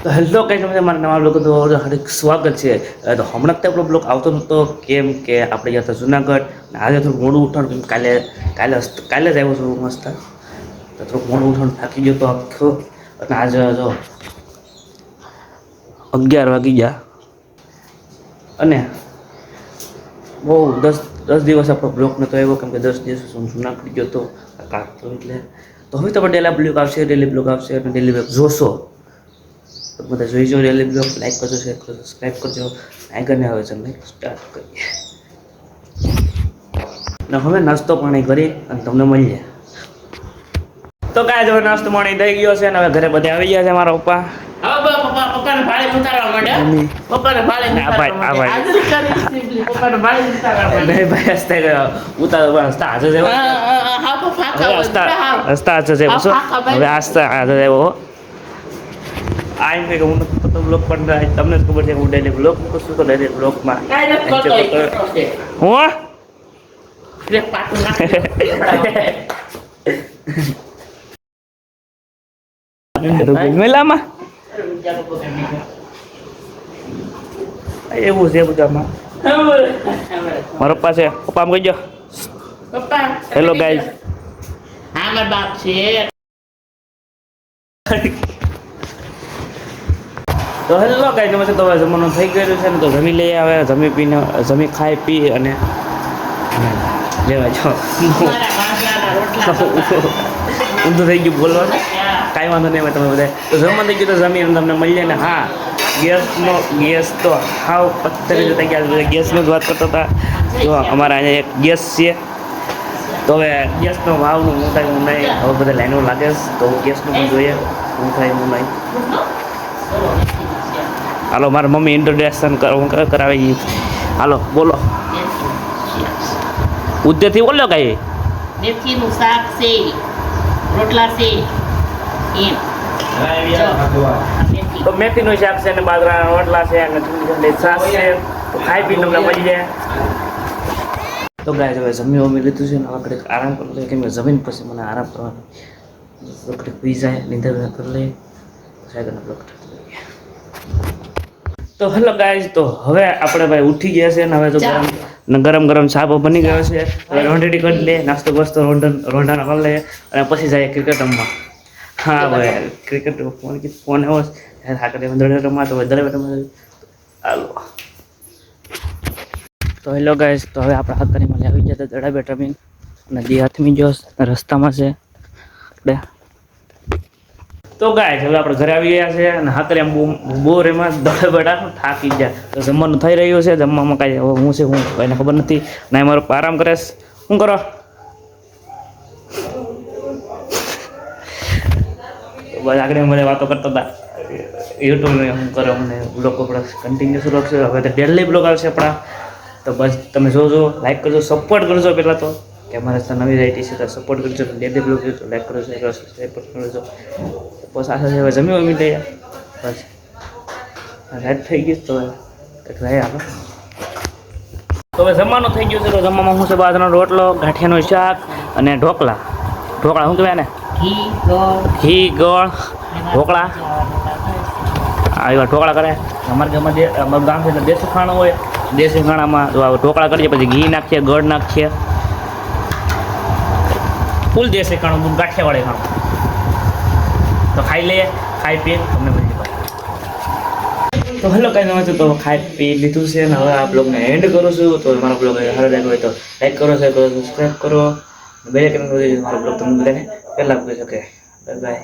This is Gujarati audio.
તો હેલો કઈ તમને મારા નવા લોકો તો હાર્દિક સ્વાગત છે. તો હમણાં જ આપણો બ્લોગ આવતો નહોતો કેમ કે આપણે ગયા હતા જુનાગઢ અને આજે થોડું મોડું ઉઠાણું કેમ કાલે કાલે કાલે જ આવ્યો છું મસ્ત. તો થોડુંક મોડું ઉઠાણું થાકી ગયો તો આખો અને આજે જો 11 વાગી ગયા અને બહુ 10 દિવસ આપણો બ્લોગ નહોતો આવ્યો કેમ કે 10 દિવસ હું જુનાગઢ ગયો હતો કાઢતો એટલે. તો હવે તો ડેલી બ્લોગ આવશે અને ડેલી બ્લોગ જોશો. તો બધા જોઈજો ડેલી બ્લોગ, લાઈક કરજો, શેર કરજો, સબસ્ક્રાઈબ કરજો. આગળને આવે છે લાઈક સ્ટાર્ટ કરીએ. ને હવે નાસ્તો પાણી કરી અને તમને મળીએ. તો કાંઈ હવે નાસ્તો પાણી થઈ ગયો છે અને હવે ઘરે બધા આવી ગયા છે. મારા પપ્પા પપ્પાને ભાડે ઉતારવા માંડે. પપ્પાને ભાડે ઉતારવા માંડે. હાજરી કરી સિમ્પલી પપ્પાને ભાડે ઉતારવા માંડે. નહીં ભાઈ હસ્તે ઉતાર હસ્તા હાજર જેવો હા ફાકા હસ્તા હાજર જેવો છો હવે હસ્તા હાજર જેવો આ એમ કે હું તો બ્લોગ પણ તમને જ ખબર છે હું ડેલી બ્લોગ મૂકું છું તો ડેલી બ્લોગમાં હું રે પાટું નાખ મેલામાં એવું છે બધામાં મારો પપ્પા છે. પપ્પા આમ કહીજો પપ્પા હેલો ગાઈઝ. હા મારા બાપ છે. તો હેલો ગાઈઝ નમસ્તે. તો હવે જમવાનું થઈ ગયું છે ને તો જમી લઈએ. હવે જમી પીને જમી ખાઈ પી અને લેવા જાઓ. મારા ભાગલાના રોટલા ઊંધું થઈ ગયું બોલવાનું. કાંઈ વાંધો નહીં તમે બધા તો જમવાનું થઈ ગયું તો જમીને તમને મળીએ ને. હા ગેસ તો હાવ પથ્થર જતા ગયા. ગેસની જ વાત કરતા હતા. જો અમારા અહીંયા એક ગેસ છે તો હવે ગેસનો ભાવનું હું થાય હું નહીં. હવે બધા લાઈનો લાગે છે તો ગેસનું પણ જોઈએ હું થાય હું નહીં. હાલો મારા મમ્મી ઇન્ટ્રોડક્શન કરાવી. હાલો બોલો ઉદ્દેથી બોલો કઈ. મેથીનું શાક છે, રોટલા છે એમ. તો મેથીનું શાક છે અને બાજરાના રોટલા છે અને ઠંડી છાશ છે. તો ખાઈ પી તમને મળી જાય. તો ગાય હવે જમી લીધું છે ને હવે ઘડીક આરામ કરી લઈએ કેમ કે જમીન પછી મને આરામ કરવાનો તો ઘડીક પી જાય નીંદર કરી લઈએ પછી આગળનો બ્લોગ તો હેલો ગાઈઝ. તો હવે આપણે ભાઈ ઉઠી ગયા છે ને હવે તો ગરમ ચા બની ગયો છે. હવે રોંઢેડી કરી લે નાસ્તો બસ્તો રોંઢાના કરી લે અને પછી જાય ક્રિકેટ રમવા. હા ભાઈ ક્રિકેટ ફોન આવ્યો છે હાકર દડે રમવા તો દડે રમવા. હાલો તો હેલો ગાઈઝ. તો હવે આપણે હાકરીમાં આવી ગયા હતા દડા બેટ રમીને અને દી હાથમી જો રસ્તામાં છે આપણે. તો ગાઈઝ હવે આપણે ઘરે આવી ગયા છે અને હાકરી આમ બોર એમાં દડા બેટા થાકી ગયા. તો જમવાનું થઈ રહ્યું છે. જમવામાં કાંઈ હવે હું છે હું કોઈને ખબર નથી. ના મારો આરામ કરે છે. શું કરો બસ આગળ મને વાતો કરતા હતા યુટ્યુબને શું કરો અમને બ્લોગ આપણે કન્ટિન્યુઅસ બ્લોગ છે. હવે તો ડેલી બ્લોગ આવશે આપણા. તો બસ તમે જોજો, લાઈક કરજો, સપોર્ટ કરજો. પહેલાં તો કે અમારે તો નવી રાઈટી છે તો સપોર્ટ કરજો. ડેલી બ્લોગ જોજો, લાઈક કરજો, શેર કરજો, સબસ્ક્રાઈબ કરજો. બસ આશા છે હવે જમી લઈએ. બસ રાઈટ થઈ ગઈ તો કંઈક રહે આપણે. તો હવે જમવાનું થઈ ગયું છે. તો જમવામાં શું છે બાજરાનો રોટલો, ગાંઠિયાનું શાક અને ઢોકળા. ઢોકળા શું કહેવાય ને ઘી ગોળ ઢોકળા. એવા ઢોકળા કરે અમારા અમારું ગામ છે એટલે દેશી ખાણું હોય. દેશી ખાણામાં જો ઢોકળા કરીએ પછી ઘી નાખીએ, ગળ નાખીએ. ફૂલ દેશી ખાણું ગાંઠિયાવાળી ખાણું. તો ખાઈ લઈએ, ખાઈ પીએ તમને મળી જાય. તો હેલો કાંઈ નવા તો ખાઈ પી લીધું છે ને હવે આ બ્લોગને એન્ડ કરું છું. તો મારો બ્લોગ સારો લાગ્યો હોય તો લાઈક કરો, શેર કરો, સબસ્ક્રાઈબ કરો. બે મારો બ્લોગ તમને બધાને પહેલાં આપી શકે. Bye bye.